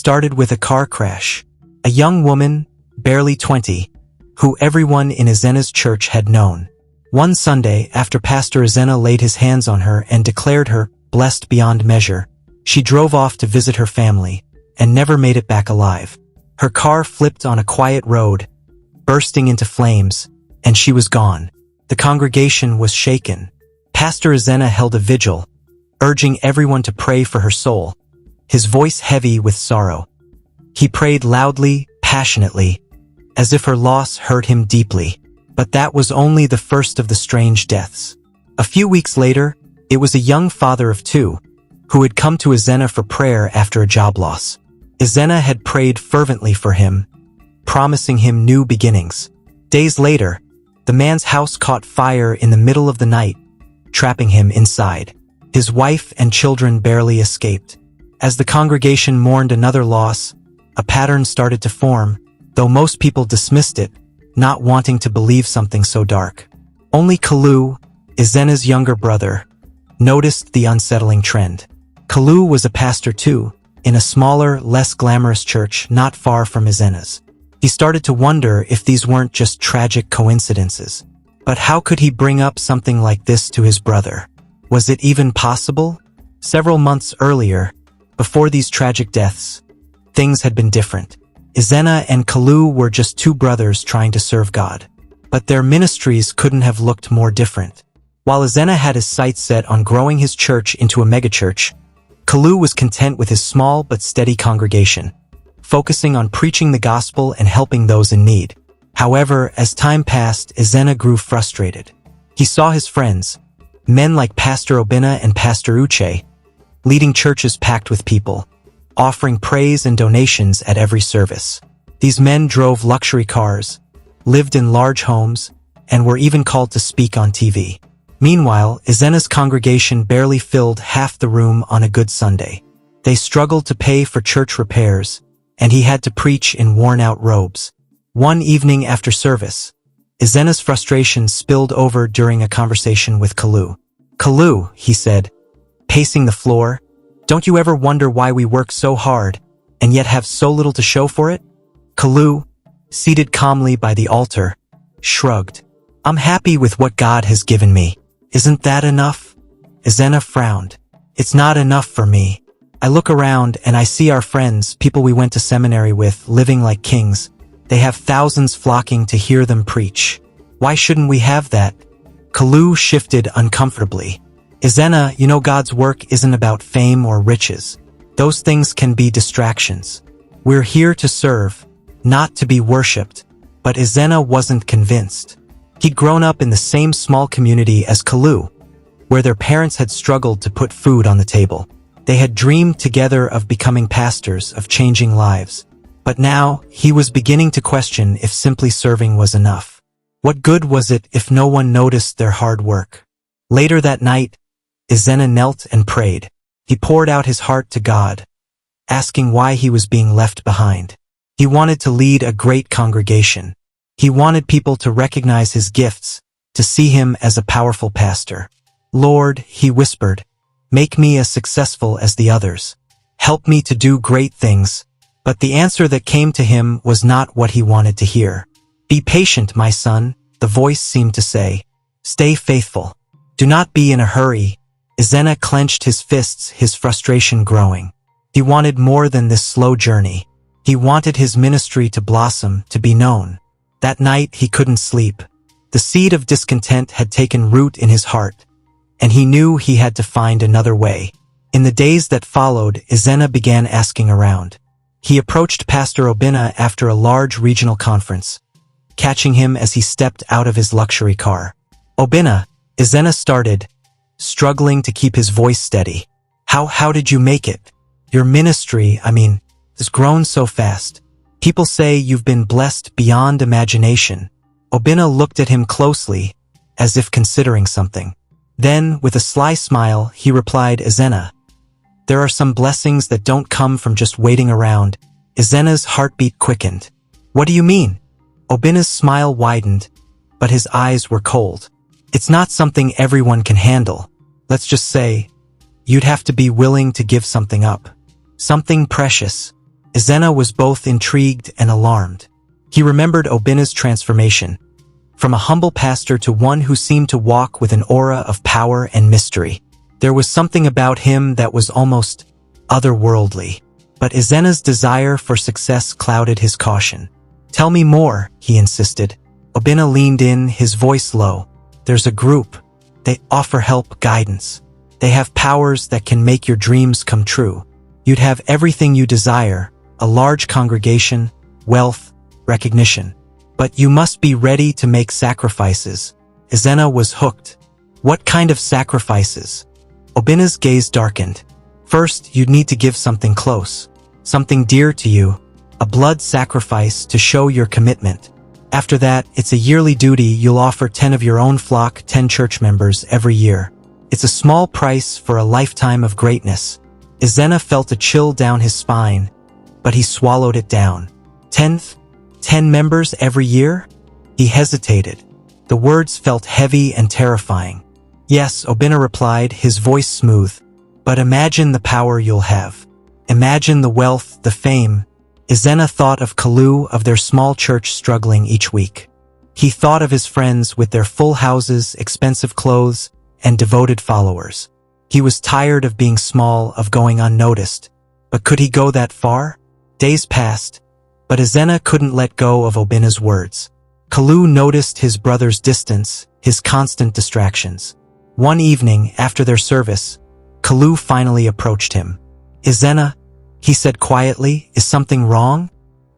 started with a car crash. A young woman, barely 20, who everyone in Ezenna's church had known. One Sunday, after Pastor Ezenna laid his hands on her and declared her blessed beyond measure, she drove off to visit her family and never made it back alive. Her car flipped on a quiet road, bursting into flames, and she was gone. The congregation was shaken. Pastor Ezenna held a vigil, urging everyone to pray for her soul, his voice heavy with sorrow. He prayed loudly, passionately, as if her loss hurt him deeply. But that was only the first of the strange deaths. A few weeks later, it was a young father of two who had come to Ezenna for prayer after a job loss. Ezenna had prayed fervently for him, promising him new beginnings. Days later, the man's house caught fire in the middle of the night, trapping him inside. His wife and children barely escaped. As the congregation mourned another loss, a pattern started to form, though most people dismissed it, not wanting to believe something so dark. Only Kalu, Ezenna's younger brother, noticed the unsettling trend. Kalu was a pastor too, in a smaller, less glamorous church not far from Ezenna's. He started to wonder if these weren't just tragic coincidences. But how could he bring up something like this to his brother? Was it even possible? Several months earlier, before these tragic deaths, things had been different. Ezenna and Kalu were just two brothers trying to serve God. But their ministries couldn't have looked more different. While Ezenna had his sights set on growing his church into a megachurch, Kalu was content with his small but steady congregation, focusing on preaching the gospel and helping those in need. However, as time passed, Ezenna grew frustrated. He saw his friends, men like Pastor Ezenna and Pastor Uche, leading churches packed with people, offering praise and donations at every service. These men drove luxury cars, lived in large homes, and were even called to speak on TV. Meanwhile, Ezenna's congregation barely filled half the room on a good Sunday. They struggled to pay for church repairs, and he had to preach in worn-out robes. One evening after service, Ezenna's frustration spilled over during a conversation with Kalu. "Kalu," he said, pacing the floor, "don't you ever wonder why we work so hard and yet have so little to show for it?" Kalu, seated calmly by the altar, shrugged. "I'm happy with what God has given me. Isn't that enough?" Ezenna frowned. "It's not enough for me. I look around and I see our friends, people we went to seminary with, living like kings. They have thousands flocking to hear them preach. Why shouldn't we have that?" Kalu shifted uncomfortably. "Ezenna, you know God's work isn't about fame or riches. Those things can be distractions. We're here to serve, not to be worshipped." But Ezenna wasn't convinced. He'd grown up in the same small community as Kalu, where their parents had struggled to put food on the table. They had dreamed together of becoming pastors, of changing lives. But now, he was beginning to question if simply serving was enough. What good was it if no one noticed their hard work? Later that night, Ezenna knelt and prayed. He poured out his heart to God, asking why he was being left behind. He wanted to lead a great congregation. He wanted people to recognize his gifts, to see him as a powerful pastor. "Lord," he whispered, "make me as successful as the others. Help me to do great things." But the answer that came to him was not what he wanted to hear. "Be patient, my son," the voice seemed to say. "Stay faithful. Do not be in a hurry." Ezenna clenched his fists, his frustration growing. He wanted more than this slow journey. He wanted his ministry to blossom, to be known. That night he couldn't sleep. The seed of discontent had taken root in his heart, and he knew he had to find another way. In the days that followed, Ezenna began asking around. He approached Pastor Ezenna after a large regional conference, catching him as he stepped out of his luxury car. "Ezenna," Ezenna started, struggling to keep his voice steady. How did you make it? Your ministry, has grown so fast. People say you've been blessed beyond imagination." Ezenna looked at him closely, as if considering something. Then, with a sly smile, he replied, "Ezenna, there are some blessings that don't come from just waiting around." Ezenna's heartbeat quickened. "What do you mean?" Ezenna's smile widened, but his eyes were cold. "It's not something everyone can handle. Let's just say, you'd have to be willing to give something up. Something precious." Ezenna was both intrigued and alarmed. He remembered Obinna's transformation, from a humble pastor to one who seemed to walk with an aura of power and mystery. There was something about him that was almost otherworldly. But Ezenna's desire for success clouded his caution. "Tell me more," he insisted. Obinna leaned in, his voice low. "There's a group. They offer help, guidance. They have powers that can make your dreams come true. You'd have everything you desire, a large congregation, wealth, recognition. But you must be ready to make sacrifices." Ezenna was hooked. "What kind of sacrifices?" Obinna's gaze darkened. "First, you'd need to give something close, something dear to you, a blood sacrifice to show your commitment. After that, it's a yearly duty. You'll offer 10 of your own flock, 10 church members every year. It's a small price for a lifetime of greatness." Ezenna felt a chill down his spine, but he swallowed it down. 10 members every year? He hesitated. The words felt heavy and terrifying. "Yes," Obinna replied, his voice smooth. "But imagine the power you'll have. Imagine the wealth, the fame." Ezenna thought of Kalu, of their small church struggling each week. He thought of his friends with their full houses, expensive clothes, and devoted followers. He was tired of being small, of going unnoticed. But could he go that far? Days passed, but Ezenna couldn't let go of Obinna's words. Kalu noticed his brother's distance, his constant distractions. One evening, after their service, Kalu finally approached him. "Ezenna," he said quietly, "is something wrong?"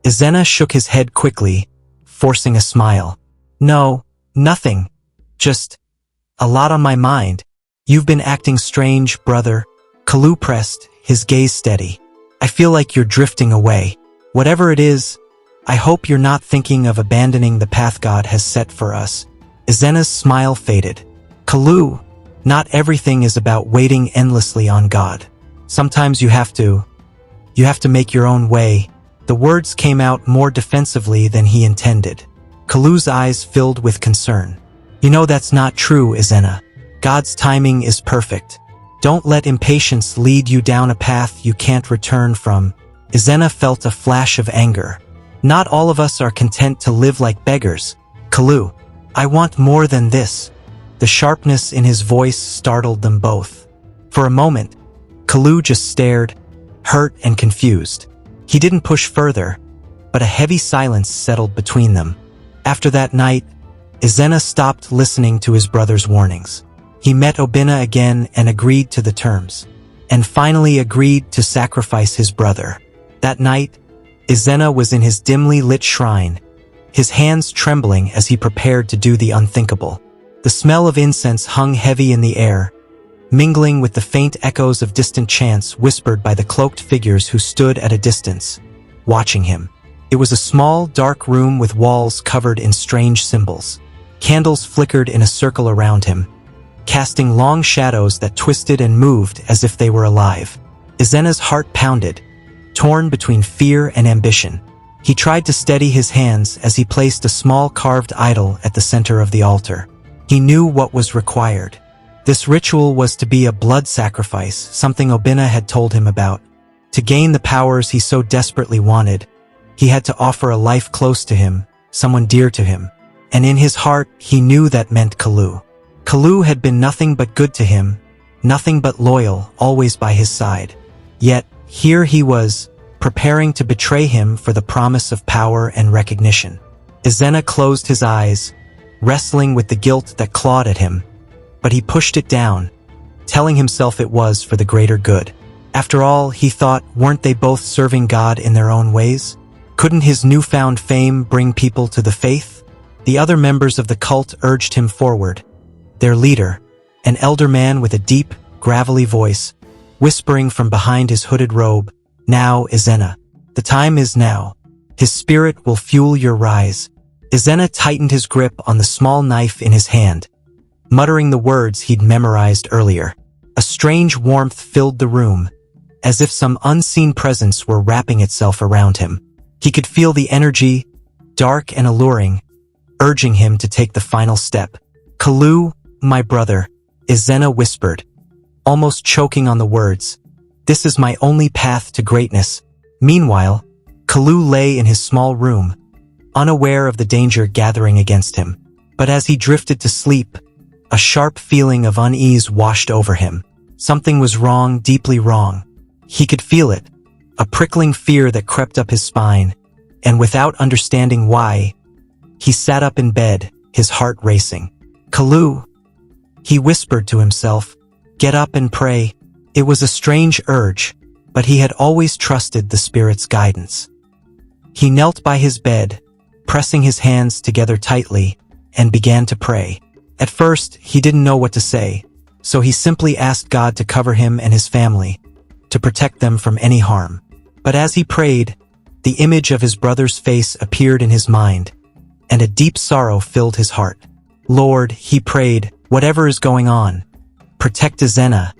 Ezenna shook his head quickly, forcing a smile. "No, nothing. Just a lot on my mind." "You've been acting strange, brother." Kalu pressed, his gaze steady. "I feel like you're drifting away. Whatever it is, I hope you're not thinking of abandoning the path God has set for us." Ezenna's smile faded. "Kalu, not everything is about waiting endlessly on God. Sometimes you have to make your own way." The words came out more defensively than he intended. Kalu's eyes filled with concern. "You know that's not true, Ezenna. God's timing is perfect. Don't let impatience lead you down a path you can't return from." Ezenna felt a flash of anger. "Not all of us are content to live like beggars. Kalu, I want more than this." The sharpness in his voice startled them both. For a moment, Kalu just stared, hurt and confused. He didn't push further, but a heavy silence settled between them. After that night, Ezenna stopped listening to his brother's warnings. He met Obinna again and agreed to the terms, and finally agreed to sacrifice his brother. That night, Ezenna was in his dimly lit shrine, his hands trembling as he prepared to do the unthinkable. The smell of incense hung heavy in the air, mingling with the faint echoes of distant chants whispered by the cloaked figures who stood at a distance, watching him. It was a small, dark room with walls covered in strange symbols. Candles flickered in a circle around him, casting long shadows that twisted and moved as if they were alive. Ezenna's heart pounded, torn between fear and ambition. He tried to steady his hands as he placed a small carved idol at the center of the altar. He knew what was required. This ritual was to be a blood sacrifice, something Obinna had told him about. To gain the powers he so desperately wanted, he had to offer a life close to him, someone dear to him. And in his heart, he knew that meant Kalu. Kalu had been nothing but good to him, nothing but loyal, always by his side. Yet, here he was, preparing to betray him for the promise of power and recognition. Ezenna closed his eyes, wrestling with the guilt that clawed at him, but he pushed it down, telling himself it was for the greater good. After all, he thought, weren't they both serving God in their own ways? Couldn't his newfound fame bring people to the faith? The other members of the cult urged him forward. Their leader, an elder man with a deep, gravelly voice, whispering from behind his hooded robe, "Now, Ezenna. The time is now. His spirit will fuel your rise." Ezenna tightened his grip on the small knife in his hand, muttering the words he'd memorized earlier. A strange warmth filled the room, as if some unseen presence were wrapping itself around him. He could feel the energy, dark and alluring, urging him to take the final step. "Kalu, my brother," Ezenna whispered, almost choking on the words. "This is my only path to greatness." Meanwhile, Kalu lay in his small room, unaware of the danger gathering against him. But as he drifted to sleep, a sharp feeling of unease washed over him. Something was wrong, deeply wrong. He could feel it, a prickling fear that crept up his spine, and without understanding why, he sat up in bed, his heart racing. "Kalu," he whispered to himself, "get up and pray." It was a strange urge, but he had always trusted the Spirit's guidance. He knelt by his bed, pressing his hands together tightly, and began to pray. At first, he didn't know what to say, so he simply asked God to cover him and his family, to protect them from any harm. But as he prayed, the image of his brother's face appeared in his mind, and a deep sorrow filled his heart. "Lord," he prayed, "whatever is going on, protect Ezenna.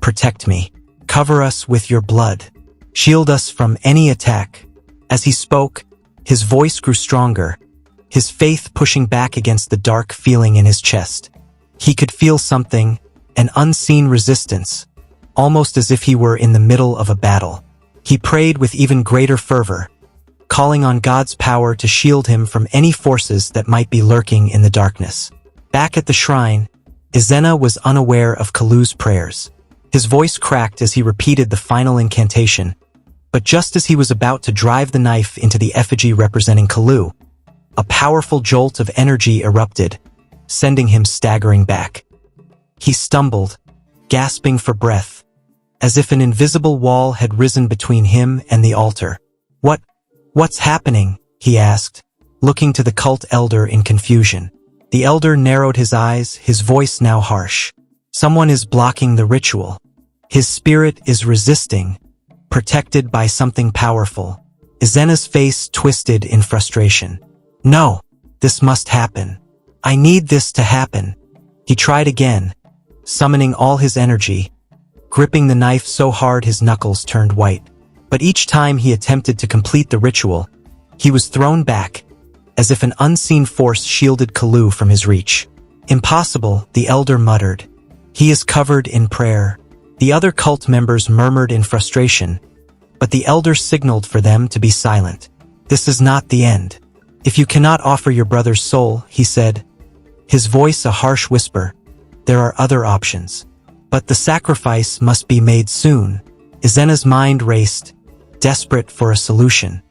Protect me. Cover us with your blood. Shield us from any attack." As he spoke, his voice grew stronger, his faith pushing back against the dark feeling in his chest. He could feel something, an unseen resistance, almost as if he were in the middle of a battle. He prayed with even greater fervor, calling on God's power to shield him from any forces that might be lurking in the darkness. Back at the shrine, Ezenna was unaware of Kalu's prayers. His voice cracked as he repeated the final incantation, but just as he was about to drive the knife into the effigy representing Kalu, a powerful jolt of energy erupted, sending him staggering back. He stumbled, gasping for breath, as if an invisible wall had risen between him and the altar. What's happening?" he asked, looking to the cult elder in confusion. The elder narrowed his eyes, his voice now harsh. "Someone is blocking the ritual. His spirit is resisting, protected by something powerful." Ezenna's face twisted in frustration. "No, this must happen. I need this to happen." He tried again, summoning all his energy, gripping the knife so hard his knuckles turned white. But each time he attempted to complete the ritual, he was thrown back, as if an unseen force shielded Kalu from his reach. "Impossible," the elder muttered. "He is covered in prayer." The other cult members murmured in frustration, but the elder signaled for them to be silent. "This is not the end. If you cannot offer your brother's soul," he said, his voice a harsh whisper, "there are other options. But the sacrifice must be made soon." Ezenna's mind raced, desperate for a solution.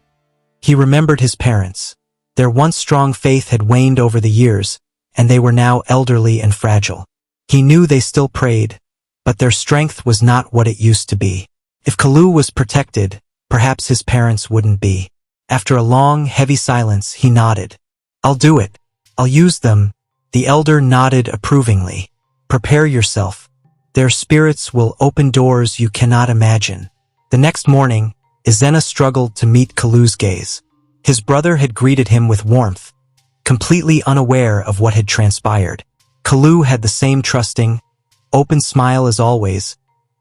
He remembered his parents. Their once strong faith had waned over the years, and they were now elderly and fragile. He knew they still prayed, but their strength was not what it used to be. If Kalu was protected, perhaps his parents wouldn't be. After a long, heavy silence, he nodded. "I'll do it. I'll use them." The elder nodded approvingly. "Prepare yourself. Their spirits will open doors you cannot imagine." The next morning, Ezenna struggled to meet Kalu's gaze. His brother had greeted him with warmth, completely unaware of what had transpired. Kalu had the same trusting, open smile as always,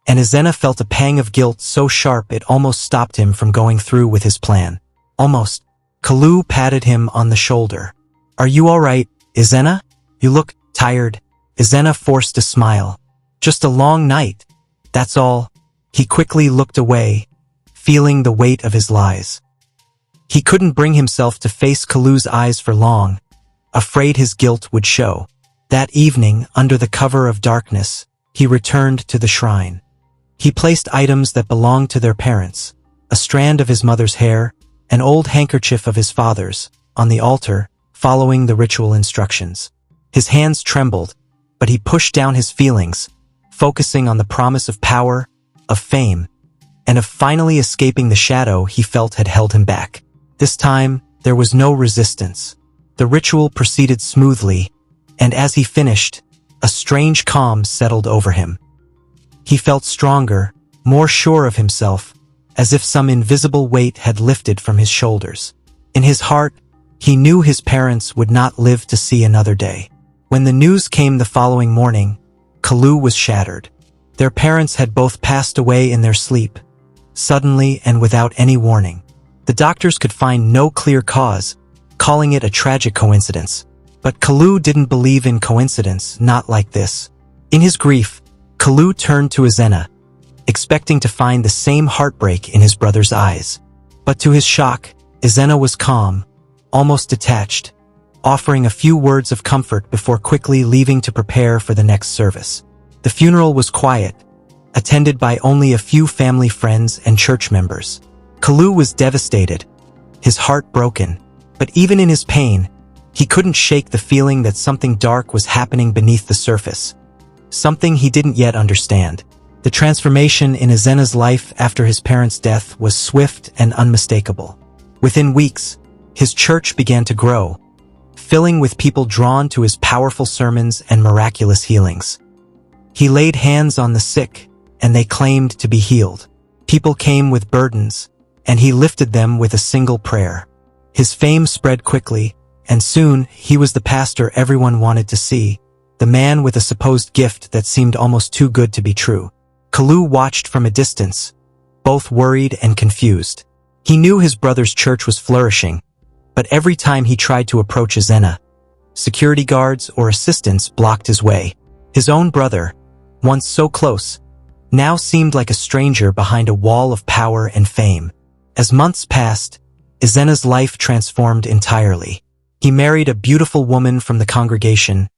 and Ezenna felt a pang of guilt so sharp it almost stopped him from going through with his plan. Almost. Kalu patted him on the shoulder. "Are you all right, Ezenna? You look tired." Ezenna forced a smile. "Just a long night, that's all." He quickly looked away, feeling the weight of his lies. He couldn't bring himself to face Kalu's eyes for long, afraid his guilt would show. That evening, under the cover of darkness, he returned to the shrine. He placed items that belonged to their parents, a strand of his mother's hair, an old handkerchief of his father's, on the altar, following the ritual instructions. His hands trembled, but he pushed down his feelings, focusing on the promise of power, of fame, and of finally escaping the shadow he felt had held him back. This time, there was no resistance. The ritual proceeded smoothly, and as he finished, a strange calm settled over him. He felt stronger, more sure of himself, as if some invisible weight had lifted from his shoulders. In his heart, he knew his parents would not live to see another day. When the news came the following morning, Kalu was shattered. Their parents had both passed away in their sleep, suddenly and without any warning. The doctors could find no clear cause, calling it a tragic coincidence. But Kalu didn't believe in coincidence, not like this. In his grief, Kalu turned to Ezenna, expecting to find the same heartbreak in his brother's eyes. But to his shock, Ezenna was calm, almost detached, offering a few words of comfort before quickly leaving to prepare for the next service. The funeral was quiet, attended by only a few family friends and church members. Kalu was devastated, his heart broken, but even in his pain, he couldn't shake the feeling that something dark was happening beneath the surface, something he didn't yet understand. The transformation in Ezenna's life after his parents' death was swift and unmistakable. Within weeks, his church began to grow, filling with people drawn to his powerful sermons and miraculous healings. He laid hands on the sick, and they claimed to be healed. People came with burdens, and he lifted them with a single prayer. His fame spread quickly, and soon he was the pastor everyone wanted to see, the man with a supposed gift that seemed almost too good to be true. Kalu watched from a distance, both worried and confused. He knew his brother's church was flourishing, but every time he tried to approach Ezenna, security guards or assistants blocked his way. His own brother, once so close, now seemed like a stranger behind a wall of power and fame. As months passed, Ezenna's life transformed entirely. He married a beautiful woman from the congregation,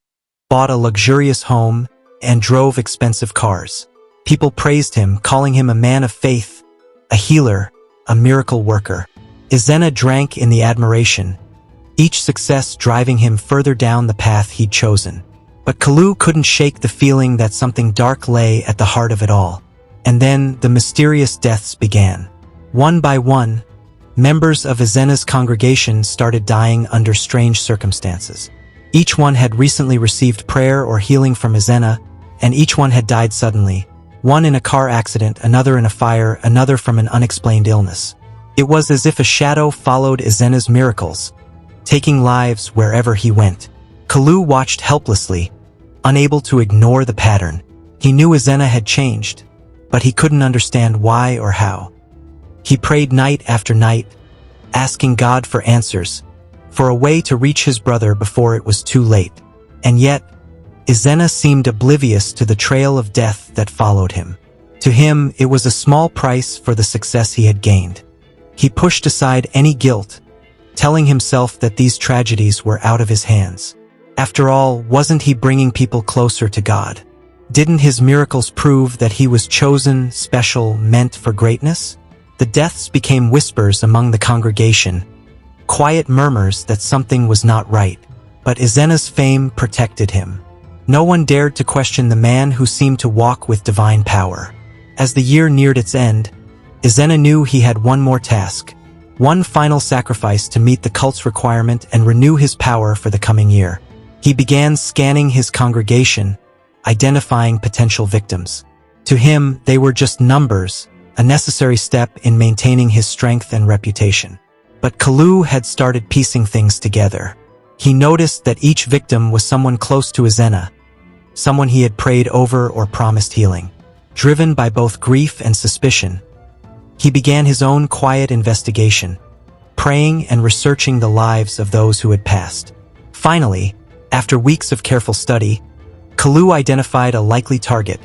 bought a luxurious home, and drove expensive cars. People praised him, calling him a man of faith, a healer, a miracle worker. Ezenna drank in the admiration, each success driving him further down the path he'd chosen. But Kalu couldn't shake the feeling that something dark lay at the heart of it all. And then the mysterious deaths began. One by one, members of Ezenna's congregation started dying under strange circumstances. Each one had recently received prayer or healing from Ezenna, and each one had died suddenly. One in a car accident, another in a fire, another from an unexplained illness. It was as if a shadow followed Ezenna's miracles, taking lives wherever he went. Kalu watched helplessly, unable to ignore the pattern. He knew Ezenna had changed, but he couldn't understand why or how. He prayed night after night, asking God for answers, for a way to reach his brother before it was too late. And yet, Ezenna seemed oblivious to the trail of death that followed him. To him, it was a small price for the success he had gained. He pushed aside any guilt, telling himself that these tragedies were out of his hands. After all, wasn't he bringing people closer to God? Didn't his miracles prove that he was chosen, special, meant for greatness? The deaths became whispers among the congregation, quiet murmurs that something was not right. But Ezenna's fame protected him. No one dared to question the man who seemed to walk with divine power. As the year neared its end, Ezenna knew he had one more task, one final sacrifice to meet the cult's requirement and renew his power for the coming year. He began scanning his congregation, identifying potential victims. To him, they were just numbers, a necessary step in maintaining his strength and reputation. But Kalu had started piecing things together. He noticed that each victim was someone close to Ezenna, someone he had prayed over or promised healing. Driven by both grief and suspicion, he began his own quiet investigation, praying and researching the lives of those who had passed. Finally, after weeks of careful study, Kalu identified a likely target,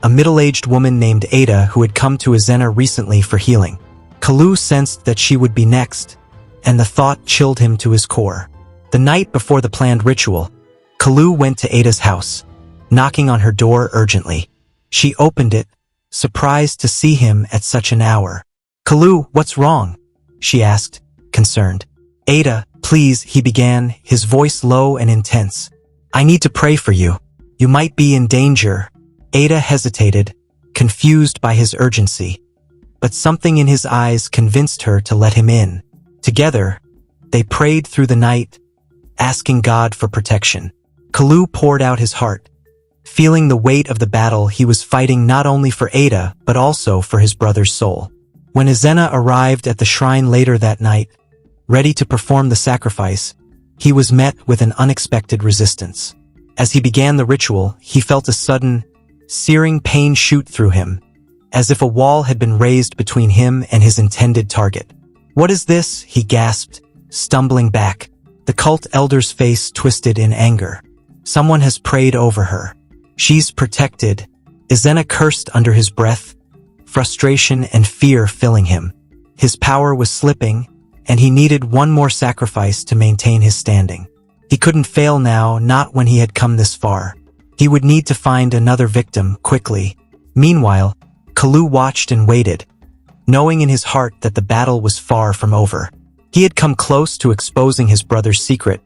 a middle-aged woman named Ada who had come to Ezenna recently for healing. Kalu sensed that she would be next, and the thought chilled him to his core. The night before the planned ritual, Kalu went to Ada's house, knocking on her door urgently. She opened it, surprised to see him at such an hour. "Kalu, what's wrong?" she asked, concerned. "Ada, please," he began, his voice low and intense. "I need to pray for you. You might be in danger." Ada hesitated, confused by his urgency, but something in his eyes convinced her to let him in. Together, they prayed through the night, asking God for protection. Kalu poured out his heart, feeling the weight of the battle he was fighting not only for Ada, but also for his brother's soul. When Ezenna arrived at the shrine later that night, ready to perform the sacrifice, he was met with an unexpected resistance. As he began the ritual, he felt a sudden, searing pain shoot through him, as if a wall had been raised between him and his intended target. "What is this?" he gasped, stumbling back. The cult elder's face twisted in anger. "Someone has prayed over her. She's protected." Ezenna cursed under his breath, frustration and fear filling him. His power was slipping, and he needed one more sacrifice to maintain his standing. He couldn't fail now, not when he had come this far. He would need to find another victim, quickly. Meanwhile, Kalu watched and waited, knowing in his heart that the battle was far from over. He had come close to exposing his brother's secret,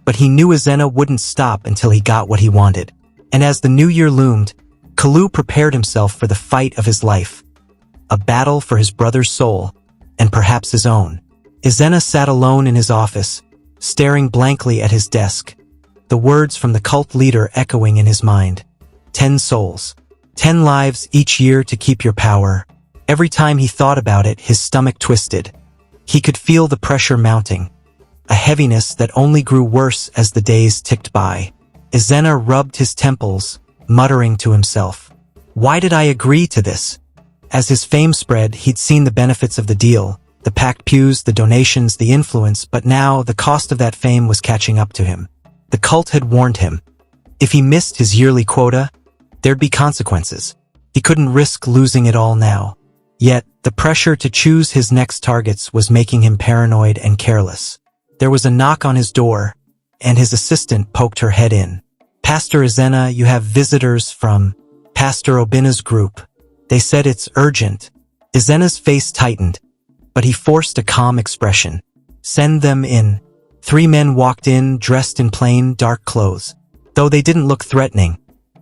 but he knew Ezenna wouldn't stop until he got what he wanted. And as the new year loomed, Kalu prepared himself for the fight of his life, a battle for his brother's soul, and perhaps his own. Ezenna sat alone in his office, staring blankly at his desk, the words from the cult leader echoing in his mind. 10 souls. 10 lives each year to keep your power. Every time he thought about it, his stomach twisted. He could feel the pressure mounting, a heaviness that only grew worse as the days ticked by. Ezenna rubbed his temples, muttering to himself, "Why did I agree to this?" As his fame spread, he'd seen the benefits of the deal, the packed pews, the donations, the influence, but now the cost of that fame was catching up to him. The cult had warned him. If he missed his yearly quota, there'd be consequences. He couldn't risk losing it all now. Yet, the pressure to choose his next targets was making him paranoid and careless. There was a knock on his door, and his assistant poked her head in. "Pastor Ezenna, you have visitors from Pastor Ezenna's group. They said it's urgent." Ezenna's face tightened, but he forced a calm expression. "Send them in." 3 men walked in, dressed in plain, dark clothes. Though they didn't look threatening,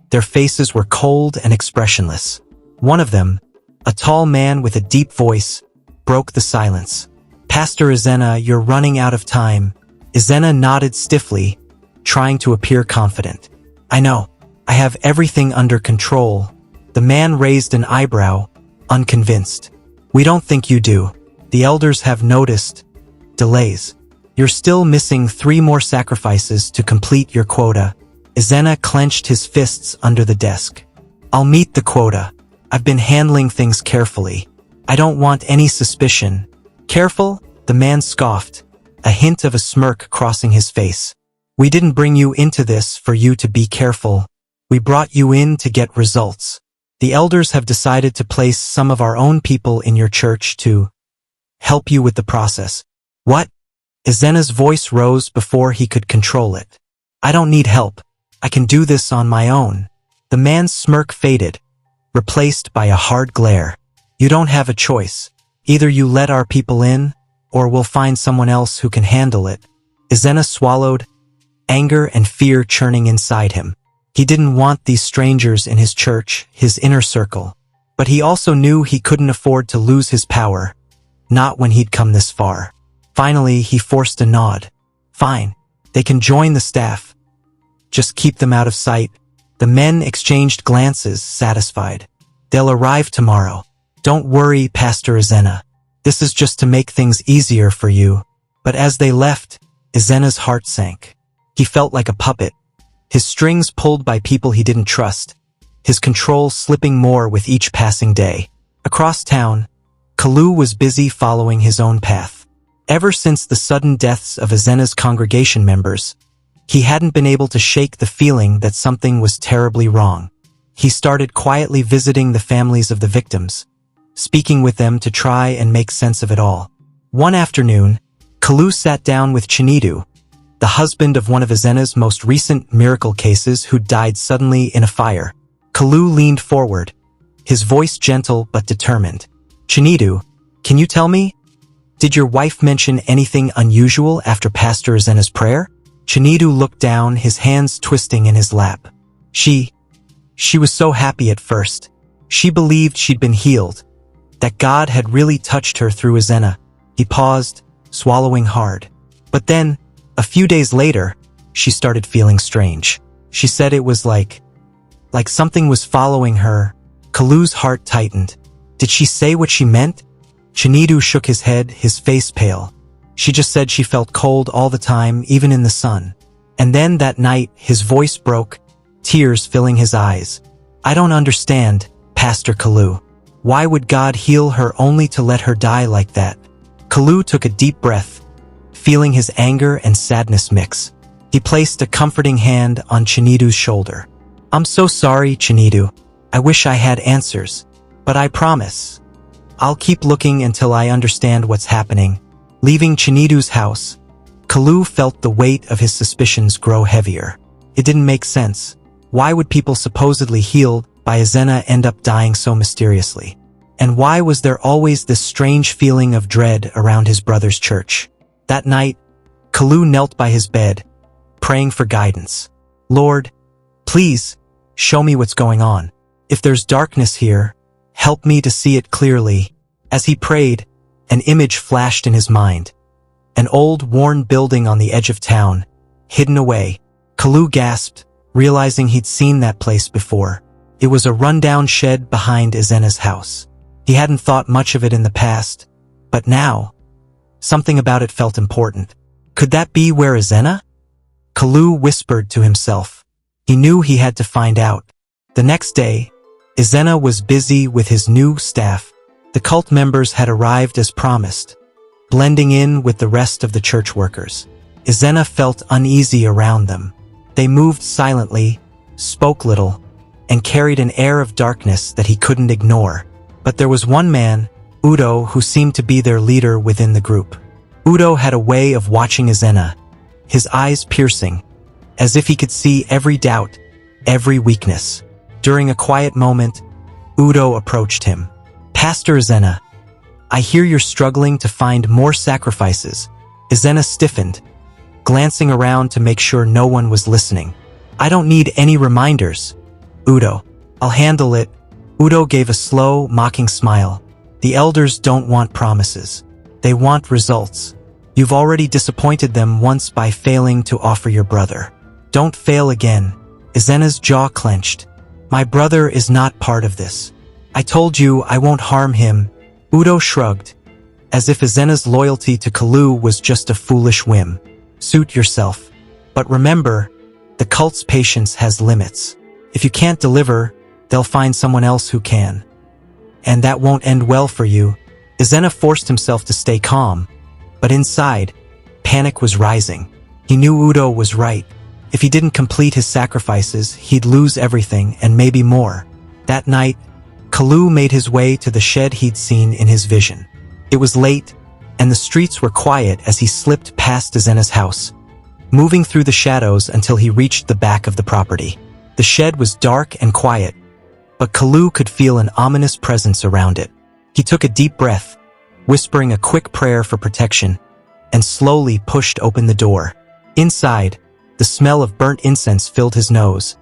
their faces were cold and expressionless. One of them, a tall man with a deep voice, broke the silence. "Pastor Ezenna, you're running out of time." Ezenna nodded stiffly, trying to appear confident. "I know. I have everything under control." The man raised an eyebrow, unconvinced. "We don't think you do. The elders have noticed delays. You're still missing 3 more sacrifices to complete your quota." Ezenna clenched his fists under the desk. "I'll meet the quota. I've been handling things carefully. I don't want any suspicion." "Careful?" the man scoffed, a hint of a smirk crossing his face. "We didn't bring you into this for you to be careful. We brought you in to get results. The elders have decided to place some of our own people in your church to help you with the process." "What?" Ezenna's voice rose before he could control it. "I don't need help. I can do this on my own." The man's smirk faded, replaced by a hard glare. "You don't have a choice. Either you let our people in, or we'll find someone else who can handle it." Ezenna swallowed, anger and fear churning inside him. He didn't want these strangers in his church, his inner circle. But he also knew he couldn't afford to lose his power, not when he'd come this far. Finally, he forced a nod. "Fine. They can join the staff. Just keep them out of sight." The men exchanged glances, satisfied. "They'll arrive tomorrow. Don't worry, Pastor Ezenna. This is just to make things easier for you." But as they left, Ezenna's heart sank. He felt like a puppet, his strings pulled by people he didn't trust, his control slipping more with each passing day. Across town, Kalu was busy following his own path. Ever since the sudden deaths of Ezenna's congregation members, he hadn't been able to shake the feeling that something was terribly wrong. He started quietly visiting the families of the victims, speaking with them to try and make sense of it all. One afternoon, Kalu sat down with Chinidu, the husband of one of Ezenna's most recent miracle cases who died suddenly in a fire. Kalu leaned forward, his voice gentle but determined. "Chinidu, can you tell me? Did your wife mention anything unusual after Pastor Ezenna's prayer?" Chinidu looked down, his hands twisting in his lap. She was so happy at first. She believed she'd been healed, that God had really touched her through Ezenna. He paused, swallowing hard. But then, a few days later, she started feeling strange. She said it was like something was following her. Kalu's heart tightened. Did she say what she meant? Chinidu shook his head, his face pale. She just said she felt cold all the time, even in the sun. And then that night, his voice broke, tears filling his eyes. "I don't understand, Pastor Kalu. Why would God heal her only to let her die like that?" Kalu took a deep breath, feeling his anger and sadness mix. He placed a comforting hand on Chinidu's shoulder. "I'm so sorry, Chinidu. I wish I had answers. But I promise, I'll keep looking until I understand what's happening. Leaving Chinidu's house, Kalu felt the weight of his suspicions grow heavier. It didn't make sense. Why would people supposedly healed by Ezenna end up dying so mysteriously? And why was there always this strange feeling of dread around his brother's church? That night, Kalu knelt by his bed, praying for guidance. Lord, please, show me what's going on. If there's darkness here, help me to see it clearly. As he prayed, an image flashed in his mind. An old, worn building on the edge of town, hidden away. Kalu gasped, realizing he'd seen that place before. It was a rundown shed behind Ezenna's house. He hadn't thought much of it in the past, but now, something about it felt important. Could that be where Ezenna? Kalu whispered to himself. He knew he had to find out. The next day, Ezenna was busy with his new staff. The cult members had arrived as promised, blending in with the rest of the church workers. Ezenna felt uneasy around them. They moved silently, spoke little, and carried an air of darkness that he couldn't ignore. But there was one man, Udo, who seemed to be their leader within the group. Udo had a way of watching Ezenna, his eyes piercing, as if he could see every doubt, every weakness. During a quiet moment, Udo approached him. Pastor Ezenna, I hear you're struggling to find more sacrifices. Ezenna stiffened, glancing around to make sure no one was listening. I don't need any reminders. Udo, I'll handle it. Udo gave a slow, mocking smile. The elders don't want promises. They want results. You've already disappointed them once by failing to offer your brother. Don't fail again. Ezenna's jaw clenched. My brother is not part of this. I told you I won't harm him. Udo shrugged, as if Ezenna's loyalty to Kalu was just a foolish whim. Suit yourself. But remember, the cult's patience has limits. If you can't deliver, they'll find someone else who can. And that won't end well for you. Ezenna forced himself to stay calm, but inside, panic was rising. He knew Udo was right. If he didn't complete his sacrifices, he'd lose everything and maybe more. That night, Kalu made his way to the shed he'd seen in his vision. It was late, and the streets were quiet as he slipped past Ezenna's house, moving through the shadows until he reached the back of the property. The shed was dark and quiet, but Kalu could feel an ominous presence around it. He took a deep breath, whispering a quick prayer for protection, and slowly pushed open the door. Inside, the smell of burnt incense filled his nose,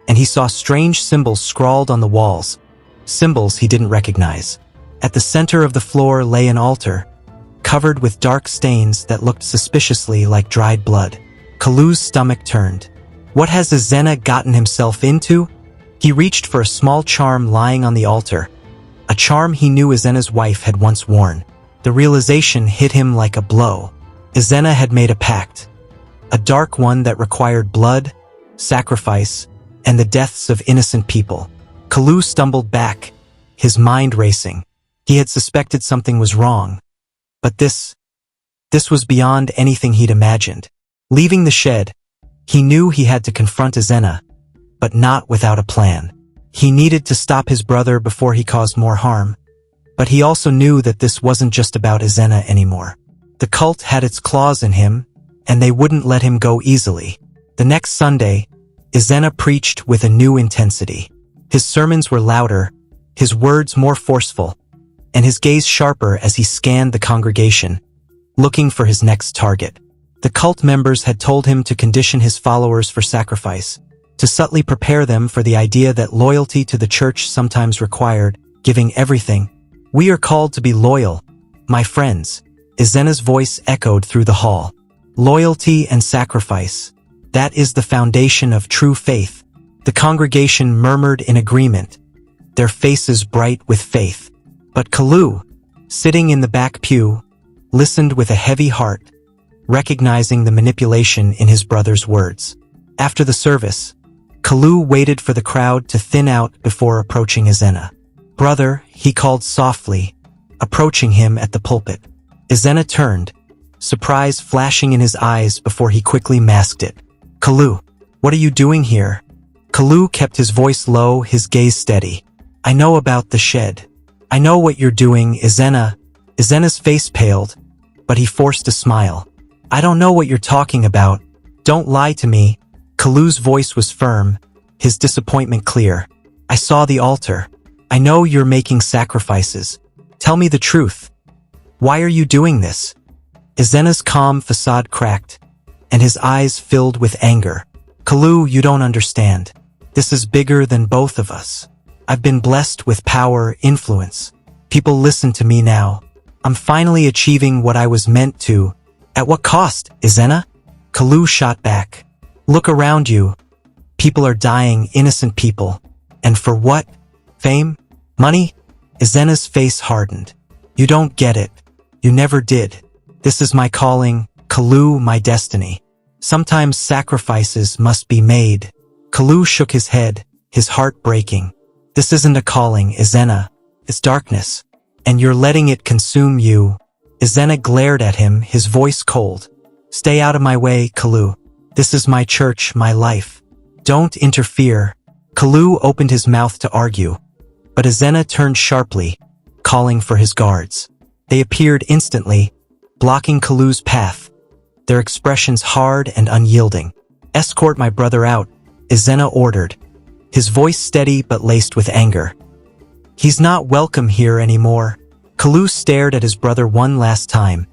and he saw strange symbols scrawled on the walls, symbols he didn't recognize. At the center of the floor lay an altar, covered with dark stains that looked suspiciously like dried blood. Kalu's stomach turned. What has Ezenna gotten himself into? He reached for a small charm lying on the altar, a charm he knew Ezenna's wife had once worn. The realization hit him like a blow. Ezenna had made a pact, a dark one that required blood, sacrifice, and the deaths of innocent people. Kalu stumbled back, his mind racing. He had suspected something was wrong, but this was beyond anything he'd imagined. Leaving the shed, he knew he had to confront Ezenna, but not without a plan. He needed to stop his brother before he caused more harm, but he also knew that this wasn't just about Ezenna anymore. The cult had its claws in him, and they wouldn't let him go easily. The next Sunday, Ezenna preached with a new intensity. His sermons were louder, his words more forceful, and his gaze sharper as he scanned the congregation, looking for his next target. The cult members had told him to condition his followers for sacrifice, to subtly prepare them for the idea that loyalty to the church sometimes required giving everything. We are called to be loyal, my friends. Ezenna's voice echoed through the hall. Loyalty and sacrifice. That is the foundation of true faith. The congregation murmured in agreement, their faces bright with faith. But Kalu, sitting in the back pew, listened with a heavy heart, recognizing the manipulation in his brother's words. After the service, Kalu waited for the crowd to thin out before approaching Ezenna. Brother, he called softly, approaching him at the pulpit. Ezenna turned, surprise flashing in his eyes before he quickly masked it. Kalu, what are you doing here? Kalu kept his voice low, his gaze steady. I know about the shed. I know what you're doing, Ezenna. Ezenna's face paled, but he forced a smile. I don't know what you're talking about. Don't lie to me. Kalu's voice was firm, his disappointment clear. I saw the altar. I know you're making sacrifices. Tell me the truth. Why are you doing this? Ezenna's calm facade cracked, and his eyes filled with anger. Kalu, you don't understand. This is bigger than both of us. I've been blessed with power, influence. People listen to me now. I'm finally achieving what I was meant to. At what cost, Ezenna? Kalu shot back. Look around you. People are dying, innocent people. And for what? Fame? Money? Ezenna's face hardened. You don't get it. You never did. This is my calling, Kalu, my destiny. Sometimes sacrifices must be made. Kalu shook his head, his heart breaking. This isn't a calling, Ezenna. It's darkness. And you're letting it consume you. Ezenna glared at him, his voice cold. Stay out of my way, Kalu. This is my church, my life. Don't interfere. Kalu opened his mouth to argue, but Ezenna turned sharply, calling for his guards. They appeared instantly, blocking Kalu's path, their expressions hard and unyielding. Escort my brother out, Ezenna ordered, his voice steady but laced with anger. He's not welcome here anymore. Kalu stared at his brother one last time,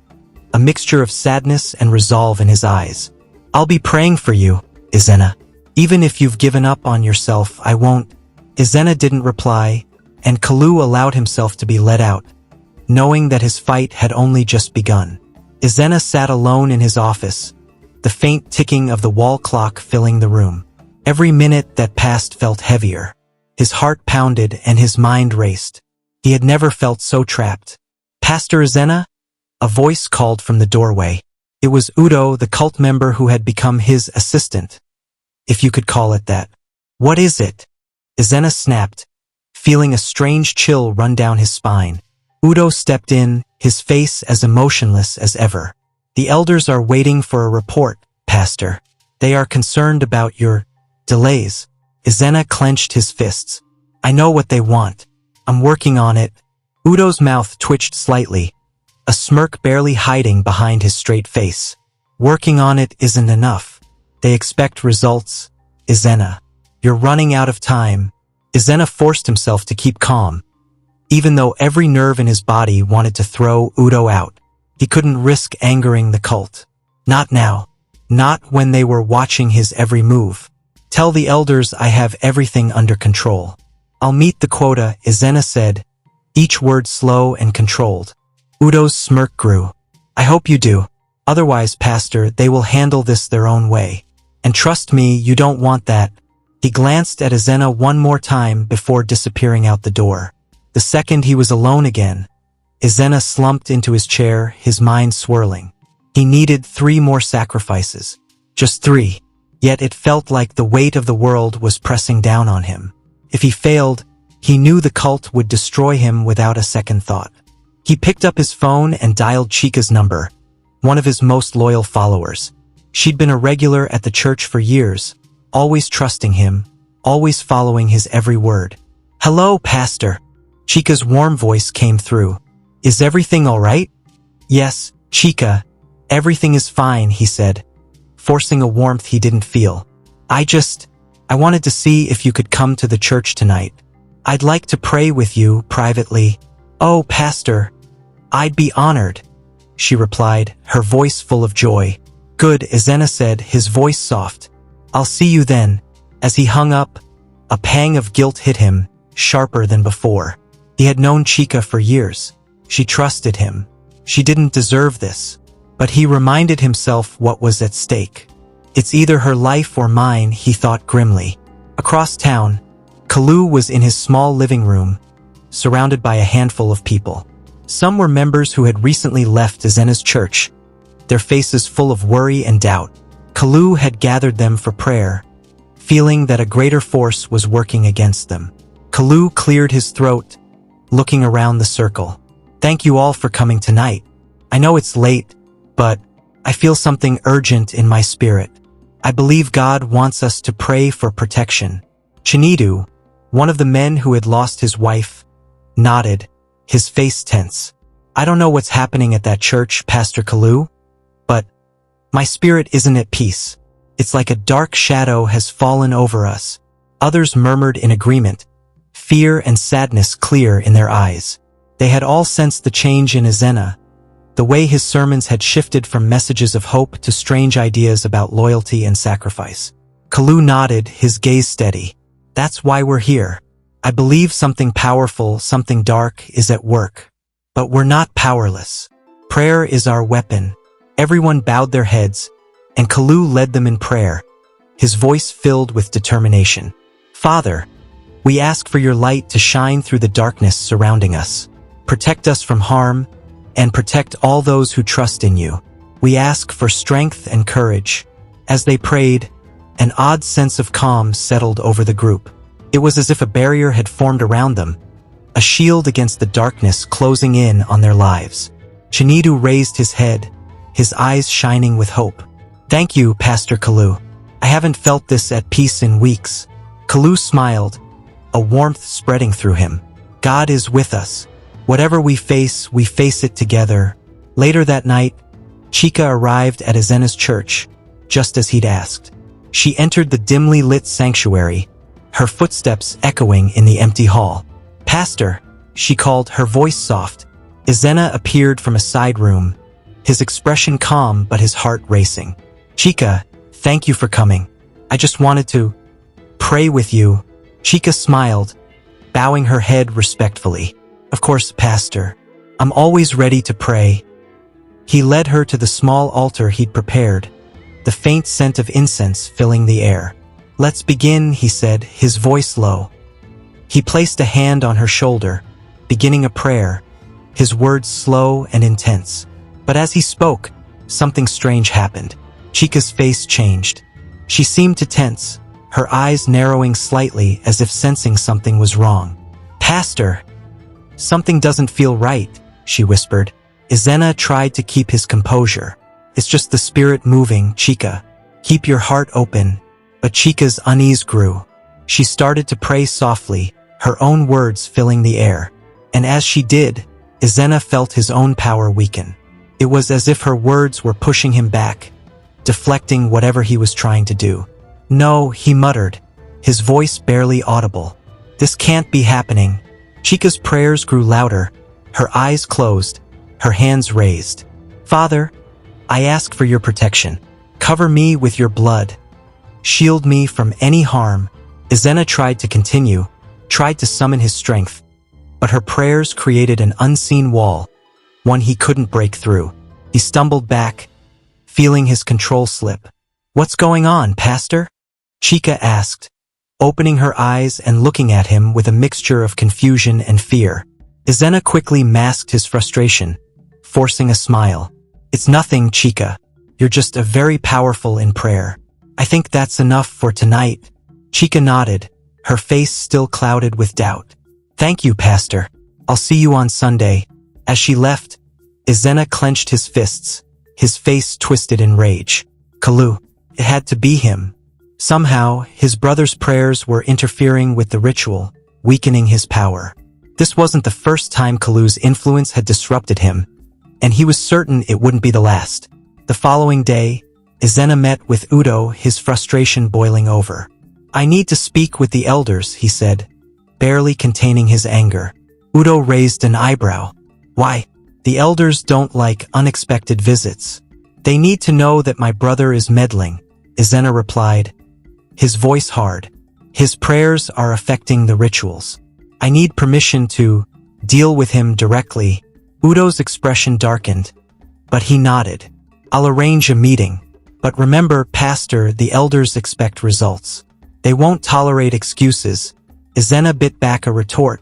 a mixture of sadness and resolve in his eyes. I'll be praying for you, Ezenna. Even if you've given up on yourself, I won't. Ezenna didn't reply, and Kalu allowed himself to be led out, knowing that his fight had only just begun. Ezenna sat alone in his office, the faint ticking of the wall clock filling the room. Every minute that passed felt heavier. His heart pounded and his mind raced. He had never felt so trapped. Pastor Ezenna? A voice called from the doorway. It was Udo, the cult member who had become his assistant, if you could call it that. What is it? Ezenna snapped, feeling a strange chill run down his spine. Udo stepped in, his face as emotionless as ever. The elders are waiting for a report, Pastor. They are concerned about your delays. Ezenna clenched his fists. I know what they want. I'm working on it. Udo's mouth twitched slightly, a smirk barely hiding behind his straight face. Working on it isn't enough. They expect results. Ezenna, you're running out of time. Ezenna forced himself to keep calm, even though every nerve in his body wanted to throw Udo out. He couldn't risk angering the cult. Not now. Not when they were watching his every move. Tell the elders I have everything under control. I'll meet the quota, Ezenna said, each word slow and controlled. Udo's smirk grew. I hope you do. Otherwise, Pastor, they will handle this their own way. And trust me, you don't want that. He glanced at Ezenna one more time before disappearing out the door. The second he was alone again, Ezenna slumped into his chair, his mind swirling. He needed 3 more sacrifices. Just 3. Yet it felt like the weight of the world was pressing down on him. If he failed, he knew the cult would destroy him without a second thought. He picked up his phone and dialed Chica's number, one of his most loyal followers. She'd been a regular at the church for years, always trusting him, always following his every word. Hello, Pastor. Chica's warm voice came through. Is everything all right? Yes, Chica. Everything is fine, he said, forcing a warmth he didn't feel. I wanted to see if you could come to the church tonight. I'd like to pray with you privately. Oh, Pastor, I'd be honored, she replied, her voice full of joy. Good, Ezenna said, his voice soft. I'll see you then. As he hung up, a pang of guilt hit him, sharper than before. He had known Chica for years. She trusted him. She didn't deserve this. But he reminded himself what was at stake. It's either her life or mine, he thought grimly. Across town, Kalu was in his small living room, surrounded by a handful of people. Some were members who had recently left Ezenna's church, their faces full of worry and doubt. Kalu had gathered them for prayer, feeling that a greater force was working against them. Kalu cleared his throat, looking around the circle. Thank you all for coming tonight. I know it's late, but I feel something urgent in my spirit. I believe God wants us to pray for protection. Chinidu, one of the men who had lost his wife, nodded, his face tense. "I don't know what's happening at that church, Pastor Kalu, but my spirit isn't at peace. It's like a dark shadow has fallen over us." Others murmured in agreement, fear and sadness clear in their eyes. They had all sensed the change in Ezenna, the way his sermons had shifted from messages of hope to strange ideas about loyalty and sacrifice. Kalu nodded, his gaze steady. "That's why we're here. I believe something powerful, something dark is at work. But we're not powerless. Prayer is our weapon." Everyone bowed their heads, and Kalu led them in prayer, his voice filled with determination. "Father, we ask for your light to shine through the darkness surrounding us. Protect us from harm, and protect all those who trust in you. We ask for strength and courage." As they prayed, an odd sense of calm settled over the group. It was as if a barrier had formed around them, a shield against the darkness closing in on their lives. Chinedu raised his head, his eyes shining with hope. "Thank you, Pastor Kalu. I haven't felt this at peace in weeks." Kalu smiled, a warmth spreading through him. "God is with us. Whatever we face it together." Later that night, Chika arrived at Ezenna's church, just as he'd asked. She entered the dimly lit sanctuary, her footsteps echoing in the empty hall. "Pastor," she called, her voice soft. Ezenna appeared from a side room, his expression calm but his heart racing. "Chika, thank you for coming. I just wanted to pray with you." Chika smiled, bowing her head respectfully. "Of course, Pastor. I'm always ready to pray." He led her to the small altar he'd prepared, the faint scent of incense filling the air. "Let's begin," he said, his voice low. He placed a hand on her shoulder, beginning a prayer, his words slow and intense. But as he spoke, something strange happened. Chika's face changed. She seemed to tense, her eyes narrowing slightly as if sensing something was wrong. "Pastor, something doesn't feel right," she whispered. Ezenna tried to keep his composure. "It's just the spirit moving, Chika. Keep your heart open." But Chika's unease grew. She started to pray softly, her own words filling the air. And as she did, Ezenna felt his own power weaken. It was as if her words were pushing him back, deflecting whatever he was trying to do. "No," he muttered, his voice barely audible. "This can't be happening." Chika's prayers grew louder, her eyes closed, her hands raised. "Father, I ask for your protection. Cover me with your blood. Shield me from any harm." Ezenna tried to continue, tried to summon his strength, but her prayers created an unseen wall, one he couldn't break through. He stumbled back, feeling his control slip. "What's going on, Pastor?" Chika asked, opening her eyes and looking at him with a mixture of confusion and fear. Ezenna quickly masked his frustration, forcing a smile. "It's nothing, Chika. You're just very powerful in prayer. I think that's enough for tonight." Chika nodded, her face still clouded with doubt. "Thank you, Pastor. I'll see you on Sunday." As she left, Ezenna clenched his fists, his face twisted in rage. Kalu. It had to be him. Somehow, his brother's prayers were interfering with the ritual, weakening his power. This wasn't the first time Kalu's influence had disrupted him, and he was certain it wouldn't be the last. The following day, Ezenna met with Udo, his frustration boiling over. "I need to speak with the elders," he said, barely containing his anger. Udo raised an eyebrow. "Why? The elders don't like unexpected visits. They need to know that my brother is meddling," Ezenna replied, his voice hard. "His prayers are affecting the rituals. I need permission to deal with him directly." Udo's expression darkened, but he nodded. "I'll arrange a meeting. But remember, Pastor, the elders expect results. They won't tolerate excuses." Ezenna bit back a retort,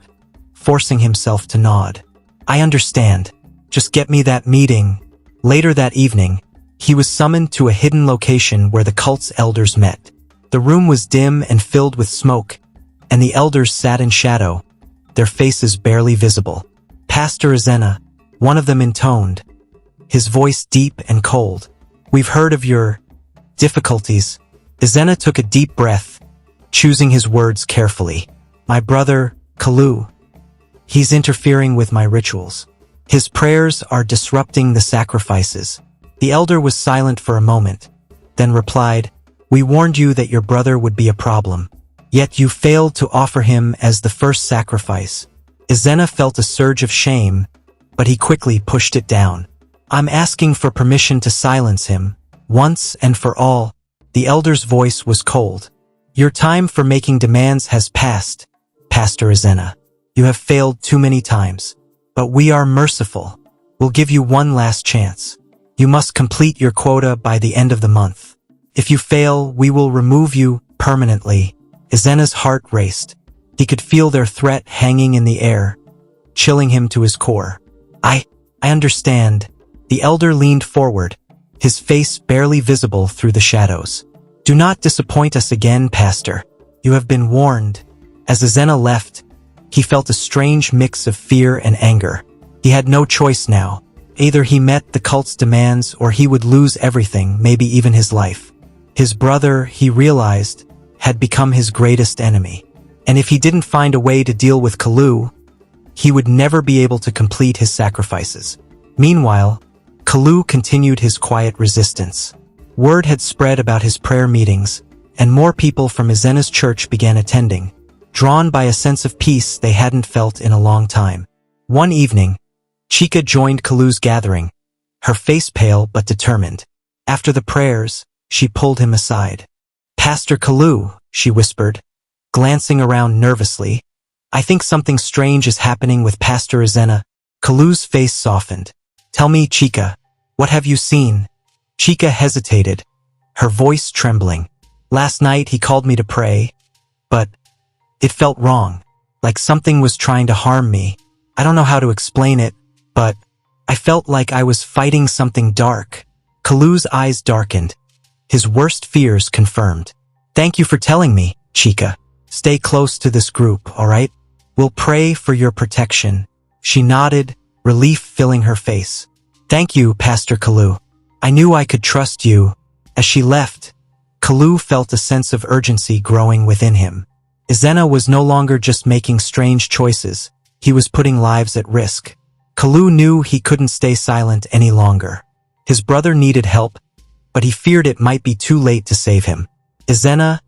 forcing himself to nod. "I understand. Just get me that meeting." Later that evening, he was summoned to a hidden location where the cult's elders met. The room was dim and filled with smoke, and the elders sat in shadow, their faces barely visible. "Pastor Ezenna," one of them intoned, his voice deep and cold. "We've heard of your difficulties." Ezenna took a deep breath, choosing his words carefully. "My brother, Kalu, He's interfering with my rituals. His prayers are disrupting the sacrifices." The elder was silent for a moment, then replied, "We warned you that your brother would be a problem. Yet you failed to offer him as the first sacrifice." Ezenna felt a surge of shame, but he quickly pushed it down. "I'm asking for permission to silence him, once and for all." The elder's voice was cold. "Your time for making demands has passed, Pastor Ezenna. You have failed too many times. But we are merciful. We'll give you one last chance. You must complete your quota by the end of the month. If you fail, we will remove you permanently." Ezenna's heart raced. He could feel their threat hanging in the air, chilling him to his core. I understand." The elder leaned forward, his face barely visible through the shadows. "Do not disappoint us again, Pastor. You have been warned." As Ezenna left, he felt a strange mix of fear and anger. He had no choice now. Either he met the cult's demands or he would lose everything, maybe even his life. His brother, he realized, had become his greatest enemy. And if he didn't find a way to deal with Kalu, he would never be able to complete his sacrifices. Meanwhile, Kalu continued his quiet resistance. Word had spread about his prayer meetings, and more people from Ezenna's church began attending, drawn by a sense of peace they hadn't felt in a long time. One evening, Chika joined Kalu's gathering, her face pale but determined. After the prayers, she pulled him aside. "Pastor Kalu," she whispered, glancing around nervously, "I think something strange is happening with Pastor Ezenna." Kalu's face softened. "Tell me, Chika, what have you seen?" Chika hesitated, her voice trembling. "Last night he called me to pray, but it felt wrong, like something was trying to harm me. I don't know how to explain it, but I felt like I was fighting something dark." Kalu's eyes darkened, his worst fears confirmed. "Thank you for telling me, Chika. Stay close to this group, all right? We'll pray for your protection." She nodded, relief filling her face. "Thank you, Pastor Kalu. I knew I could trust you." As she left, Kalu felt a sense of urgency growing within him. Ezenna was no longer just making strange choices, he was putting lives at risk. Kalu knew he couldn't stay silent any longer. His brother needed help, but he feared it might be too late to save him. Ezenna,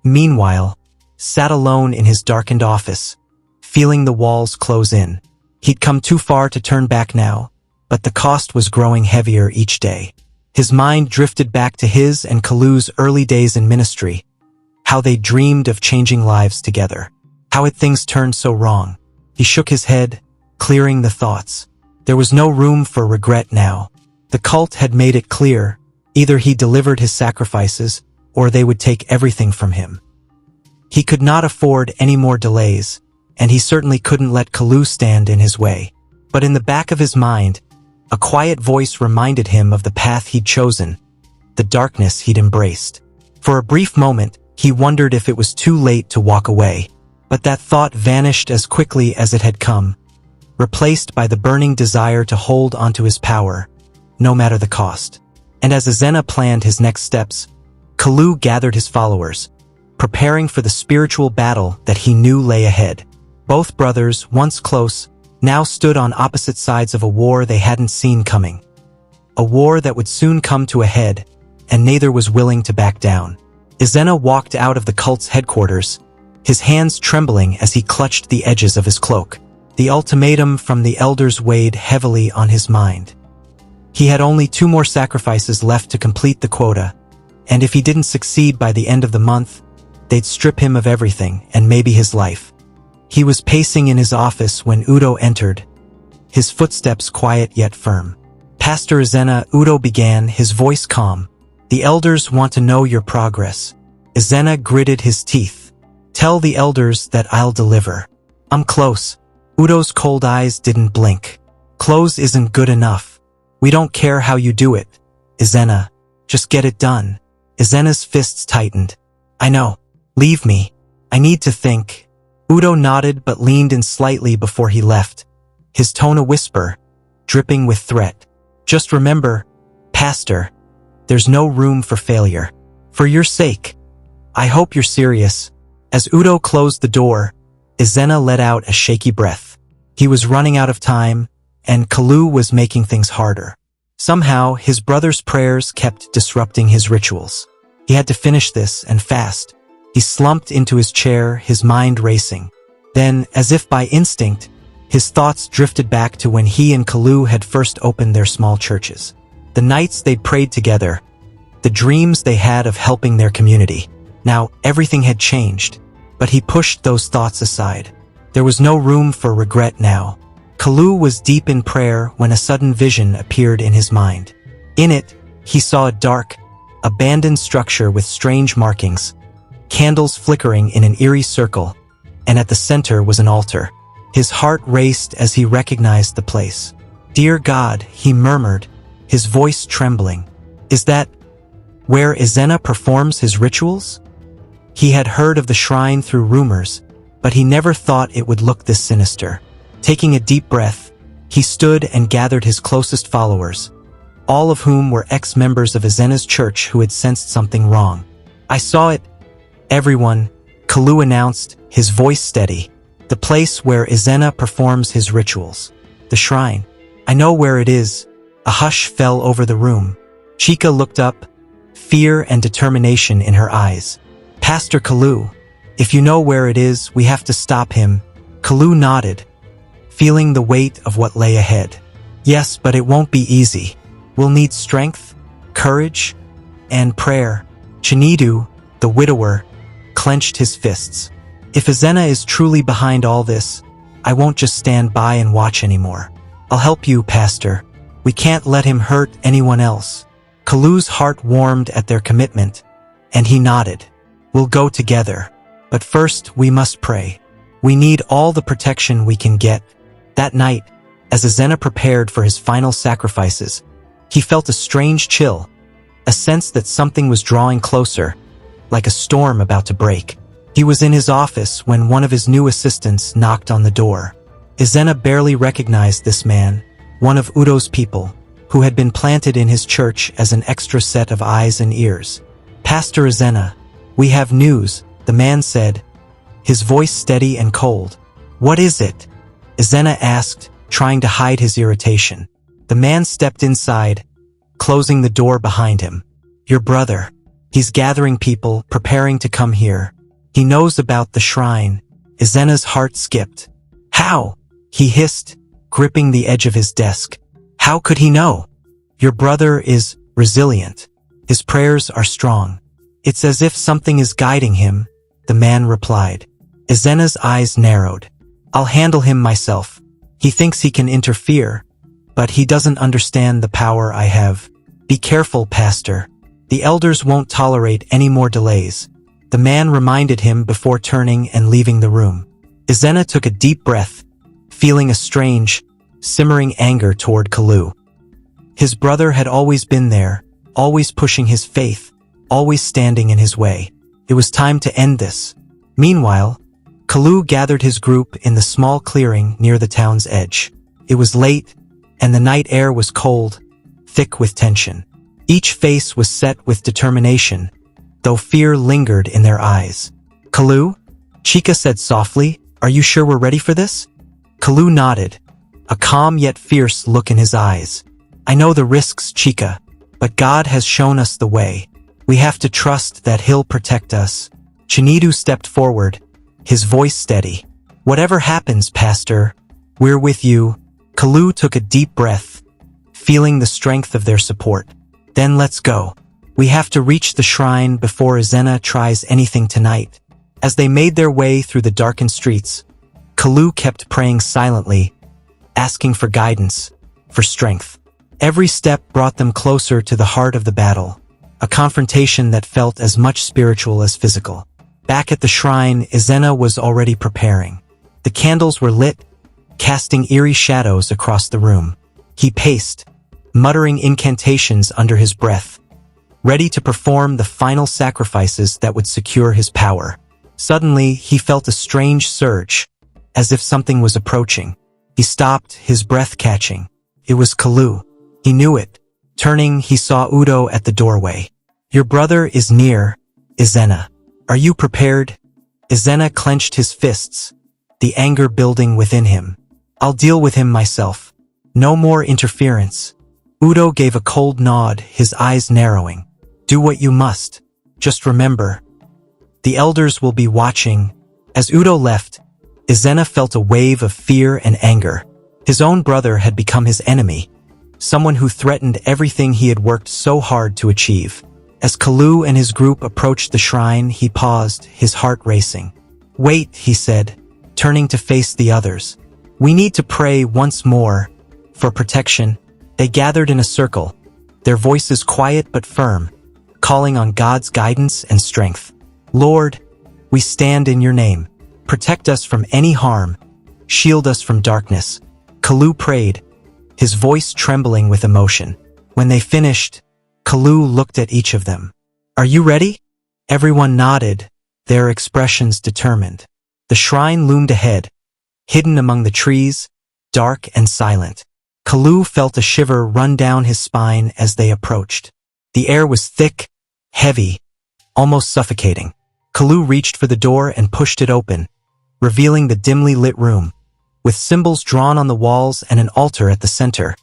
meanwhile, sat alone in his darkened office, feeling the walls close in. He'd come too far to turn back now, but the cost was growing heavier each day. His mind drifted back to his and Kalu's early days in ministry, how they dreamed of changing lives together. How had things turned so wrong? He shook his head, clearing the thoughts. There was no room for regret now. The cult had made it clear, either he delivered his sacrifices, or they would take everything from him. He could not afford any more delays, and he certainly couldn't let Kalu stand in his way. But in the back of his mind, a quiet voice reminded him of the path he'd chosen, the darkness he'd embraced. For a brief moment, he wondered if it was too late to walk away, but that thought vanished as quickly as it had come, replaced by the burning desire to hold onto his power, no matter the cost. And as Ezenna planned his next steps, Kalu gathered his followers, preparing for the spiritual battle that he knew lay ahead. Both brothers, once close, now stood on opposite sides of a war they hadn't seen coming. A war that would soon come to a head, and neither was willing to back down. Ezenna walked out of the cult's headquarters, his hands trembling as he clutched the edges of his cloak. The ultimatum from the elders weighed heavily on his mind. He had only 2 more sacrifices left to complete the quota, and if he didn't succeed by the end of the month, they'd strip him of everything and maybe his life. He was pacing in his office when Udo entered, his footsteps quiet yet firm. "Pastor Ezenna," Udo began, his voice calm. "The elders want to know your progress." Ezenna gritted his teeth. "Tell the elders that I'll deliver. I'm close." Udo's cold eyes didn't blink. "Close isn't good enough. We don't care how you do it, Ezenna. Just get it done." Ezenna's fists tightened. "I know. Leave me. I need to think." Udo nodded but leaned in slightly before he left, his tone a whisper, dripping with threat. "Just remember, Pastor, there's no room for failure. For your sake, I hope you're serious." As Udo closed the door, Ezenna let out a shaky breath. He was running out of time, and Kalu was making things harder. Somehow, his brother's prayers kept disrupting his rituals. He had to finish this, and fast. He slumped into his chair, his mind racing. Then, as if by instinct, his thoughts drifted back to when he and Kalu had first opened their small churches. The nights they'd prayed together, the dreams they had of helping their community. Now, everything had changed, but he pushed those thoughts aside. There was no room for regret now. Kalu was deep in prayer when a sudden vision appeared in his mind. In it, he saw a dark, abandoned structure with strange markings, candles flickering in an eerie circle, and at the center was an altar. His heart raced as he recognized the place. "Dear God," he murmured, his voice trembling. "Is that where Ezenna performs his rituals?" He had heard of the shrine through rumors, but he never thought it would look this sinister. Taking a deep breath, he stood and gathered his closest followers, all of whom were ex-members of Ezenna's church who had sensed something wrong. "I saw it, everyone," Kalu announced, his voice steady. "The place where Ezenna performs his rituals. The shrine. I know where it is." A hush fell over the room. Chica looked up, fear and determination in her eyes. "Pastor Kalu, if you know where it is, we have to stop him." Kalu nodded, feeling the weight of what lay ahead. "Yes, but it won't be easy. We'll need strength, courage, and prayer." Chinidu, the widower, clenched his fists. "If Ezenna is truly behind all this, I won't just stand by and watch anymore. I'll help you, Pastor. We can't let him hurt anyone else." Kalu's heart warmed at their commitment, and he nodded. "We'll go together. But first, we must pray. We need all the protection we can get." That night, as Ezenna prepared for his final sacrifices, he felt a strange chill, a sense that something was drawing closer, like a storm about to break. He was in his office when one of his new assistants knocked on the door. Ezenna barely recognized this man, one of Udo's people, who had been planted in his church as an extra set of eyes and ears. "Pastor Ezenna, we have news," the man said, his voice steady and cold. "What is it?" Ezenna asked, trying to hide his irritation. The man stepped inside, closing the door behind him. "Your brother. He's gathering people, preparing to come here. He knows about the shrine." Ezenna's heart skipped. "How?" he hissed, gripping the edge of his desk. "How could he know?" "Your brother is resilient. His prayers are strong. It's as if something is guiding him," the man replied. Ezenna's eyes narrowed. "I'll handle him myself. He thinks he can interfere, but he doesn't understand the power I have. Be careful, Pastor. The elders won't tolerate any more delays," the man reminded him before turning and leaving the room. Ezenna took a deep breath, feeling a strange, simmering anger toward Kalu. His brother had always been there, always pushing his faith, always standing in his way. It was time to end this. Meanwhile, Kalu gathered his group in the small clearing near the town's edge. It was late, and the night air was cold, thick with tension. Each face was set with determination, though fear lingered in their eyes. "Kalu?" Chica said softly, "Are you sure we're ready for this?" Kalu nodded, a calm yet fierce look in his eyes. "I know the risks, Chica, but God has shown us the way. We have to trust that He'll protect us." Chinidu stepped forward, his voice steady. "Whatever happens, Pastor, we're with you." Kalu took a deep breath, feeling the strength of their support. "Then let's go. We have to reach the shrine before Ezenna tries anything tonight." As they made their way through the darkened streets, Kalu kept praying silently, asking for guidance, for strength. Every step brought them closer to the heart of the battle, a confrontation that felt as much spiritual as physical. Back at the shrine, Ezenna was already preparing. The candles were lit, casting eerie shadows across the room. He paced, muttering incantations under his breath, ready to perform the final sacrifices that would secure his power. Suddenly, he felt a strange surge, as if something was approaching. He stopped, his breath catching. It was Kalu. He knew it. Turning, he saw Udo at the doorway. "Your brother is near, Ezenna. Are you prepared?" Ezenna clenched his fists, the anger building within him. I'll deal with him myself. No more interference. Udo gave a cold nod, his eyes narrowing. Do what you must. Just remember, the elders will be watching. As Udo left, Ezenna felt a wave of fear and anger. His own brother had become his enemy, someone who threatened everything he had worked so hard to achieve. As Kalu and his group approached the shrine, he paused, his heart racing. Wait, he said, turning to face the others. We need to pray once more. For protection, they gathered in a circle, their voices quiet but firm, calling on God's guidance and strength. Lord, we stand in your name. Protect us from any harm. Shield us from darkness. Kalu prayed, his voice trembling with emotion. When they finished, Kalu looked at each of them. Are you ready? Everyone nodded, their expressions determined. The shrine loomed ahead, hidden among the trees, dark and silent. Kalu felt a shiver run down his spine as they approached. The air was thick, heavy, almost suffocating. Kalu reached for the door and pushed it open, revealing the dimly lit room, with symbols drawn on the walls and an altar at the center,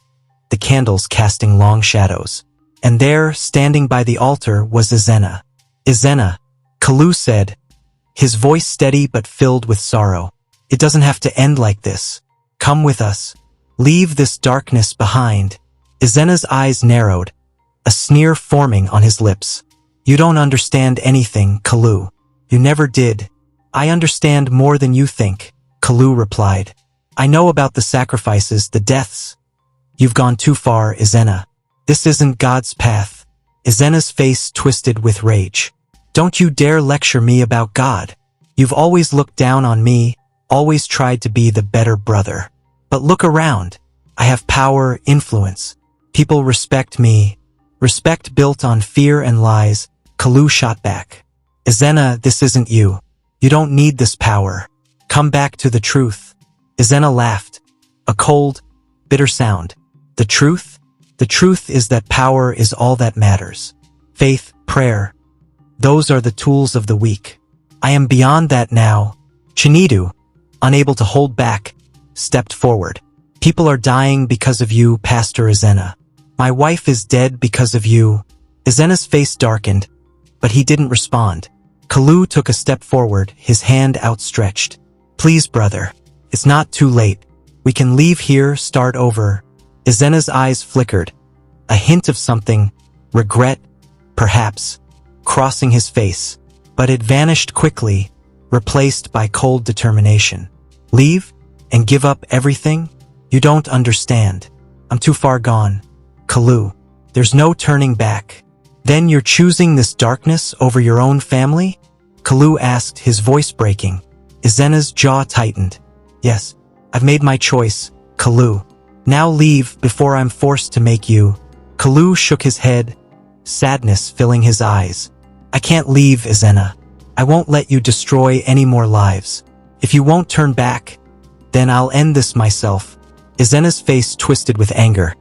the candles casting long shadows. And there, standing by the altar, was Ezenna. Ezenna, Kalu said, his voice steady but filled with sorrow. It doesn't have to end like this. Come with us. Leave this darkness behind. Ezenna's eyes narrowed, a sneer forming on his lips. You don't understand anything, Kalu. You never did. I understand more than you think, Kalu replied. I know about the sacrifices, the deaths. You've gone too far, Ezenna. This isn't God's path. Ezenna's face twisted with rage. Don't you dare lecture me about God. You've always looked down on me, always tried to be the better brother. But look around. I have power, influence. People respect me. Respect built on fear and lies. Kalu shot back. Ezenna, this isn't you. You don't need this power. Come back to the truth. Ezenna laughed. A cold, bitter sound. The truth? The truth is that power is all that matters. Faith, prayer. Those are the tools of the weak. I am beyond that now. Chinidu, unable to hold back, stepped forward. People are dying because of you, Pastor Ezenna. My wife is dead because of you. Ezenna's face darkened, but he didn't respond. Kalu took a step forward, his hand outstretched. Please, brother. It's not too late. We can leave here, start over. Ezenna's eyes flickered. A hint of something, regret, perhaps, crossing his face. But it vanished quickly, replaced by cold determination. Leave? And give up everything? You don't understand. I'm too far gone. Kalu, there's no turning back. Then you're choosing this darkness over your own family? Kalu asked, his voice breaking. Ezenna's jaw tightened. Yes, I've made my choice, Kalu. Now leave before I'm forced to make you. Kalu shook his head, sadness filling his eyes. I can't leave, Ezenna. I won't let you destroy any more lives. If you won't turn back, then I'll end this myself. Ezenna's face twisted with anger,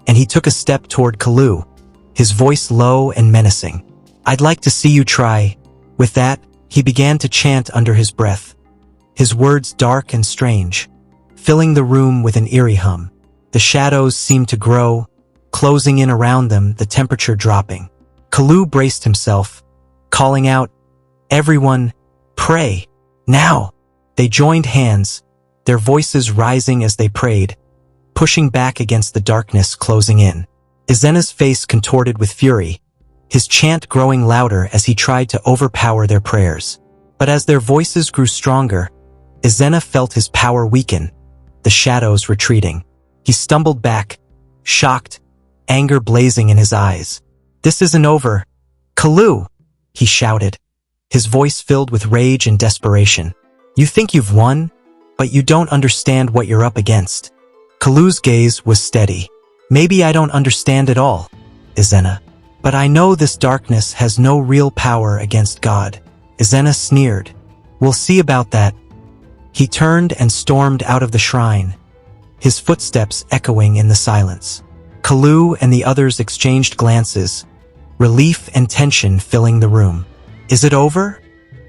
and he took a step toward Kalu, his voice low and menacing. I'd like to see you try. With that, he began to chant under his breath, his words dark and strange, filling the room with an eerie hum. The shadows seemed to grow, closing in around them, the temperature dropping. Kalu braced himself, calling out, Everyone, pray, now! They joined hands, their voices rising as they prayed, pushing back against the darkness closing in. Ezenna's face contorted with fury, his chant growing louder as he tried to overpower their prayers. But as their voices grew stronger, Ezenna felt his power weaken, the shadows retreating. He stumbled back, shocked, anger blazing in his eyes. This isn't over. Kalu! He shouted, his voice filled with rage and desperation. You think you've won, but you don't understand what you're up against. Kalu's gaze was steady. Maybe I don't understand it all, Ezenna, but I know this darkness has no real power against God. Ezenna sneered. We'll see about that. He turned and stormed out of the shrine, his footsteps echoing in the silence. Kalu and the others exchanged glances, relief and tension filling the room. Is it over?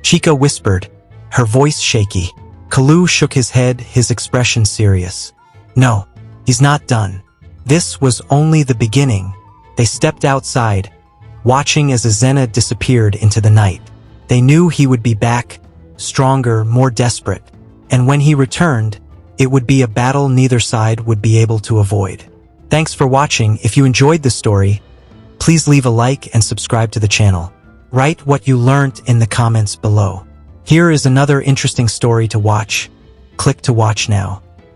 Chica whispered, her voice shaky. Kalu shook his head, his expression serious. No, he's not done. This was only the beginning. They stepped outside, watching as Ezenna disappeared into the night. They knew he would be back, stronger, more desperate, and when he returned, it would be a battle neither side would be able to avoid. Thanks for watching. If you enjoyed the story, please leave a like and subscribe to the channel. Write what you learned in the comments below. Here is another interesting story to watch. Click to watch now.